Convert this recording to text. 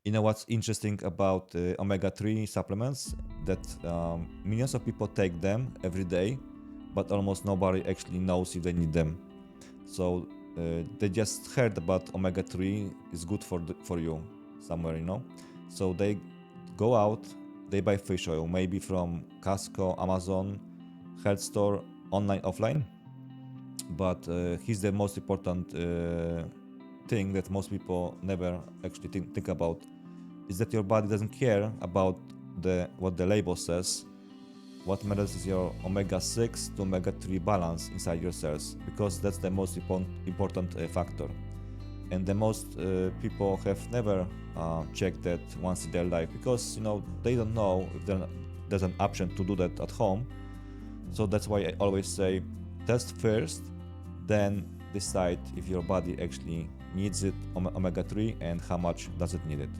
You know what's interesting about omega-3 supplements? That millions of people take them every day, but almost nobody actually knows if they need them. So they just heard about omega-3 is good for you somewhere, you know. So they go out, they buy fish oil, maybe from Costco, Amazon, health store, online, offline. But here's the most important thing that most people never actually think about is that your body doesn't care about what the label says. What matters is your omega-6 to omega-3 balance inside your cells, because that's the most important factor. And the most people have never checked that once in their life, because they don't know if there's an option to do that at home. So that's why I always say test first, then decide if your body actually needs it omega-3 and how much does it need it.